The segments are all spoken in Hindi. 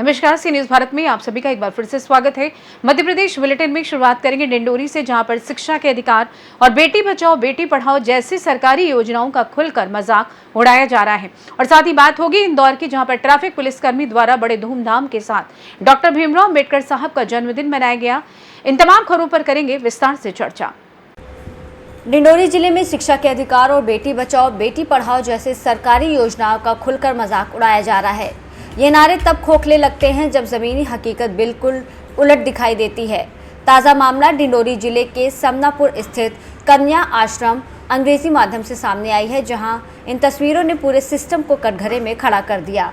नमस्कार, सी न्यूज भारत में आप सभी का एक बार फिर से स्वागत है। मध्य प्रदेश बुलेटिन में शुरुआत करेंगे डिंडोरी से, जहां पर शिक्षा के अधिकार और बेटी बचाओ बेटी पढ़ाओ जैसी सरकारी योजनाओं का खुलकर मजाक उड़ाया जा रहा है। और साथ ही बात होगी इंदौर की, जहां पर ट्रैफिक पुलिसकर्मी द्वारा बड़े धूमधाम के साथ डॉक्टर भीमराव अम्बेडकर साहब का जन्मदिन मनाया गया। इन तमाम खबरों पर करेंगे विस्तार से चर्चा। डिंडोरी जिले में शिक्षा के अधिकार और बेटी बचाओ बेटी पढ़ाओ जैसे सरकारी योजनाओं का खुलकर मजाक उड़ाया जा रहा है। ये नारे तब खोखले लगते हैं जब जमीनी हकीकत बिल्कुल उलट दिखाई देती है। ताज़ा मामला डिंडोरी जिले के समनापुर स्थित कन्या आश्रम अंग्रेजी माध्यम से सामने आई है, जहां इन तस्वीरों ने पूरे सिस्टम को कटघरे में खड़ा कर दिया।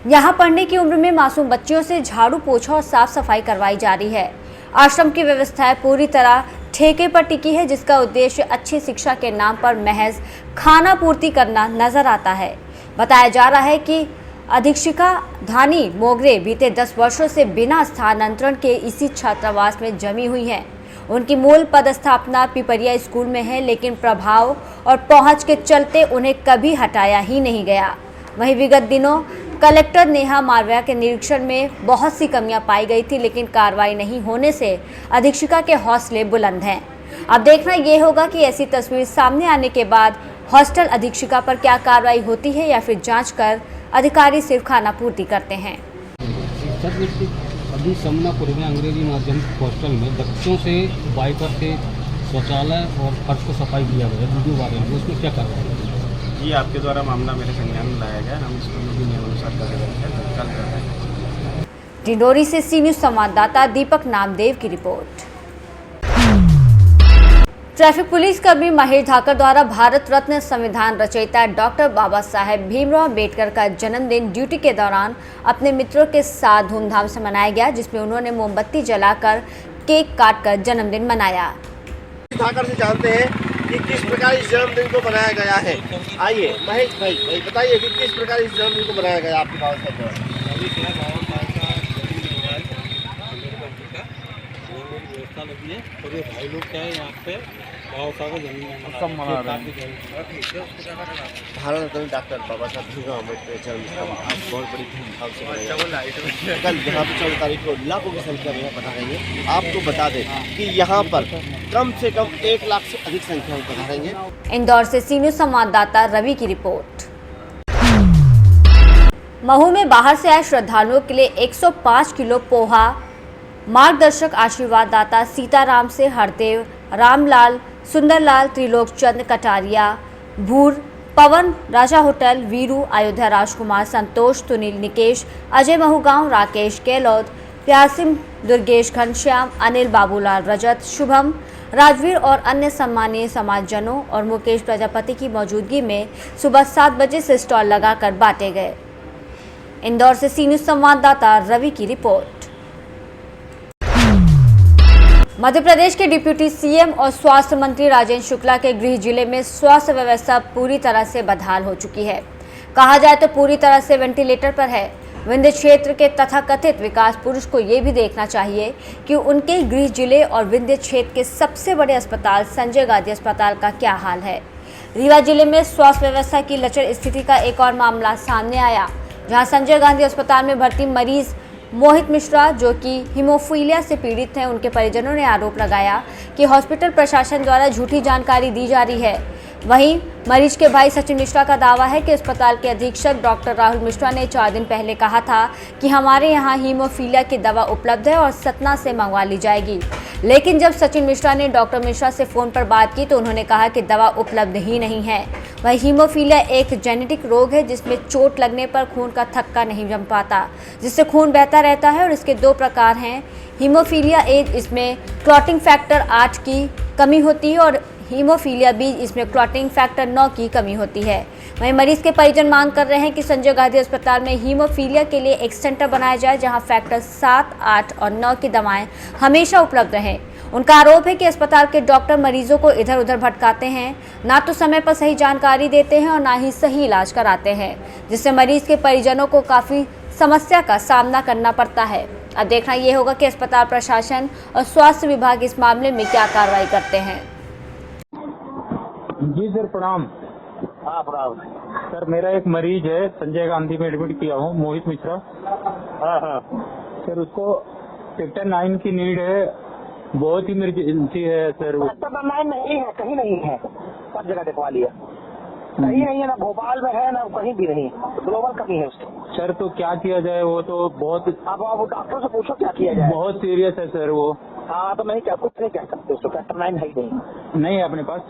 यहां पढ़ने की उम्र में मासूम बच्चियों से झाड़ू पोछा और साफ सफाई करवाई जा रही है। आश्रम की व्यवस्थाएं पूरी तरह ठेके पर टिकी है, जिसका उद्देश्य अच्छी शिक्षा के नाम पर महज खाना पूर्ति करना नजर आता है। बताया जा रहा है कि अधीक्षिका धानी मोगरे बीते 10 वर्षों से बिना स्थानांतरण के इसी छात्रावास में जमी हुई हैं। उनकी मूल पदस्थापना पिपरिया स्कूल में है, लेकिन प्रभाव और पहुंच के चलते उन्हें कभी हटाया ही नहीं गया। वहीं विगत दिनों कलेक्टर नेहा मालविया के निरीक्षण में बहुत सी कमियां पाई गई थी, लेकिन कार्रवाई नहीं होने से अधीक्षिका के हौसले बुलंद हैं। अब देखना ये होगा कि ऐसी तस्वीर सामने आने के बाद हॉस्टल अधीक्षिका पर क्या कार्रवाई होती है, या फिर जांच कर अधिकारी सिर्फ खाना पूर्ति करते हैं। अभी समनापुर में अंग्रेजी माध्यम हॉस्टल में बच्चों से बाइकर से शौचालय और फर्श को सफाई किया गया वीडियो वायरल है, उसमें क्या करना है? जी, आपके द्वारा मामला मेरे संज्ञान में लाया गया। हम इसको नियमानुसार कर रहे हैं। डिंडोरी से सी न्यूज संवाददाता दीपक नामदेव की रिपोर्ट। ट्रैफिक पुलिस कर्मी महेश धाकर द्वारा भारत रत्न संविधान रचयिता डॉक्टर बाबा साहेब भीमराव अम्बेडकर का जन्मदिन ड्यूटी के दौरान अपने मित्रों के साथ धूमधाम से मनाया गया, जिसमें उन्होंने मोमबत्ती जलाकर केक काटकर जन्मदिन मनाया। धाकर से जानते हैं कि किस प्रकार इस जन्मदिन को मनाया गया है। आइए महेश भाई बताइए कि किस प्रकार इस जन्मदिन को मनाया गया आपके बाबा साहब द्वारा। व्यवस्था लगी है और ये भाई लोग क्या है यहाँ पे बाबा साहब का जन्मदिन मना रहे हैं। भारत रत्न डॉक्टर बाबा साहब भीमराव अम्बेडकर जन्मदिन आज बहुत बड़ी धूमधाम से मनाया। कल यहाँ पे 14 तारीख को लाखों की संख्या में बता रही है। आपको बता दें कि यहाँ पर कम से कम 1 लाख से अधिक संख्या में बता रही है। इंदौर से सी न्यूज संवाददाता रवि की रिपोर्ट। महू में बाहर से आए श्रद्धालुओं के लिए 105 किलो पोहा मार्गदर्शक आशीर्वाद दाता सीताराम से हरदेव, रामलाल, सुंदरलाल, त्रिलोक चंद कटारिया, भूर, पवन, राजा होटल, वीरू, अयोध्या राजकुमार, संतोष, सुनील, निकेश, अजय महूगांव, राकेश गहलोत, प्यार सिंह, दुर्गेश, घनश्याम, अनिल, बाबूलाल, रजत, शुभम, राजवीर और अन्य सम्मानीय समाजजनों और मुकेश प्रजापति की मौजूदगी में सुबह 7 बजे से स्टॉल लगाकर बांटे गए। इंदौर से सी न्यूज संवाददाता रवि की रिपोर्ट। मध्य प्रदेश के डिप्टी सीएम और स्वास्थ्य मंत्री राजेंद्र शुक्ला के गृह जिले में स्वास्थ्य व्यवस्था पूरी तरह से बदहाल हो चुकी है। कहा जाए तो पूरी तरह से वेंटिलेटर पर है। विंध्य क्षेत्र के तथाकथित विकास पुरुष को ये भी देखना चाहिए कि उनके गृह जिले और विंध्य क्षेत्र के सबसे बड़े अस्पताल संजय गांधी अस्पताल का क्या हाल है। रीवा जिले में स्वास्थ्य व्यवस्था की लचर स्थिति का एक और मामला सामने आया, जहाँ संजय गांधी अस्पताल में भर्ती मरीज मोहित मिश्रा, जो कि हीमोफीलिया से पीड़ित हैं, उनके परिजनों ने आरोप लगाया कि हॉस्पिटल प्रशासन द्वारा झूठी जानकारी दी जा रही है। वहीं मरीज के भाई सचिन मिश्रा का दावा है कि अस्पताल के अधीक्षक डॉक्टर राहुल मिश्रा ने 4 दिन पहले कहा था कि हमारे यहां हीमोफीलिया की दवा उपलब्ध है और सतना से मंगवा ली जाएगी, लेकिन जब सचिन मिश्रा ने डॉक्टर मिश्रा से फ़ोन पर बात की तो उन्होंने कहा कि दवा उपलब्ध ही नहीं है। वही हीमोफीलिया एक जेनेटिक रोग है जिसमें चोट लगने पर खून का थक्का नहीं जम पाता, जिससे खून बहता रहता है, और इसके 2 प्रकार हैं। हीमोफीलिया ए, इसमें क्लॉटिंग फैक्टर 8 की कमी होती है, और हीमोफीलिया बी, इसमें क्लॉटिंग फैक्टर 9 की कमी होती है। वहीं मरीज के परिजन मांग कर रहे हैं कि संजय गांधी अस्पताल में हीमोफीलिया के लिए एक सेंटर बनाया जाए, जहां फैक्टर 7, 8 और 9 की दवाएं हमेशा उपलब्ध रहें। उनका आरोप है कि अस्पताल के डॉक्टर मरीजों को इधर उधर भटकाते हैं, ना तो समय पर सही जानकारी देते हैं और ना ही सही इलाज कराते हैं, जिससे मरीज के परिजनों को काफ़ी समस्या का सामना करना पड़ता है। अब देखना ये होगा कि अस्पताल प्रशासन और स्वास्थ्य विभाग इस मामले में क्या कार्रवाई करते हैं। जी सर, प्रणाम। हाँ प्रणाम। सर मेरा एक मरीज है, संजय गांधी में एडमिट किया हूँ, मोहित मिश्रा। हाँ हाँ सर उसको सेक्टर 9 की नीड है, बहुत ही इमरजेंसी है सर। सेक्टर 9 नहीं है, कहीं नहीं है, सब जगह दिखवा लिया, कहीं नहीं है, ना भोपाल में है ना कहीं भी नहीं, ग्लोबल कमी है उसकी। सर तो क्या किया जाए, वो तो बहुत अब आप डॉक्टर से पूछो क्या किया जाए। बहुत सीरियस है सर वो। हाँ तो नहीं, क्या कुछ नहीं कह सकते उसको, सेक्टर 9 है ही नहीं है अपने पास?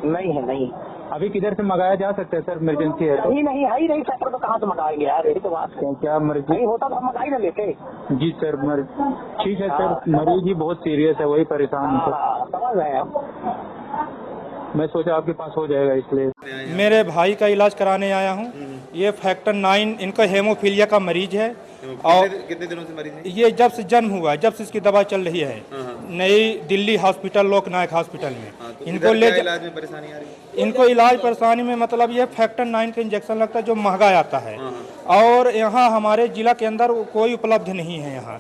नहीं है, नहीं। अभी किधर से मंगाया जा सकता है सर, इमरजेंसी है तो? कहीं नहीं है ही नहीं, सेक्टर तो कहाँ से मंगाएंगे यार, यही तो बात है। क्या मरीज? नहीं होता तो हम मंगा ही ना लेते। जी सर ठीक है सर, मरीज ही बहुत सीरियस है, वही परेशान है। हाँ समझ रहे हैं हम। मैं सोचा आपके पास हो जाएगा इसलिए। मेरे भाई का इलाज कराने आया हूँ। ये फैक्टर 9 इनका हेमोफीलिया का मरीज है। और कितने दिनों से मरीज है? ये जब से जन्म हुआ है, जब से इसकी दवा चल रही है नई दिल्ली हॉस्पिटल, लोकनायक हॉस्पिटल में। तो इनको ले इलाज में परेशानी आ रही है? इनको इलाज परेशानी में मतलब ये फैक्टर 9 का इंजेक्शन लगता है जो महंगा आता है, और यहाँ हमारे जिला के अंदर कोई उपलब्ध नहीं है। यहाँ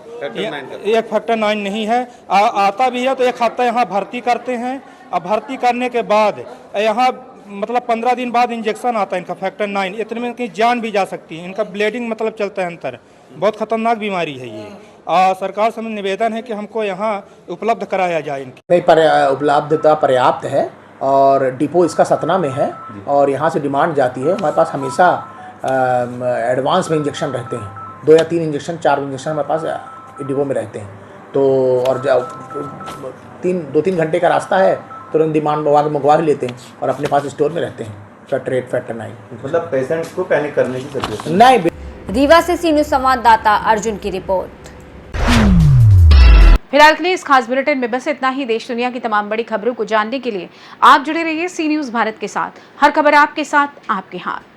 एक फैक्टर 9 नहीं है, आता भी है तो एक हफ्ता यहाँ भर्ती करते हैं। अब भर्ती करने के बाद यहाँ मतलब 15 दिन बाद इंजेक्शन आता है इनका फैक्टर 9। इतने में इनकी जान भी जा सकती है, इनका ब्लीडिंग मतलब चलता है अंतर। बहुत खतरनाक बीमारी है ये। सरकार से निवेदन है कि हमको यहाँ उपलब्ध कराया जाए इनकी। नहीं, उपलब्धता पर्याप्त है और डिपो इसका सतना में है और यहाँ से डिमांड जाती है। हमारे पास हमेशा एडवांस में इंजेक्शन रहते हैं, 2 या 3 इंजेक्शन 4 इंजेक्शन हमारे पास डिपो में रहते हैं। तो और 2-3 घंटे का रास्ता है, तुरंत डिमांड मंगवा के लेते हैं और अपने पास स्टोर में रहते हैं। फैक्टर 9 मतलब पेशेंट्स को पैनिक करने की जरूरत नहीं। रीवा से सी न्यूज़ संवाददाता अर्जुन की रिपोर्ट। फिलहाल के लिए इस खास बुलेटिन में बस इतना ही। देश दुनिया की तमाम बड़ी खबरों को जानने के लिए आप जुड़े रहिए सी न्यूज़ भारत के साथ। हर खबर आपके साथ, आपके हाथ।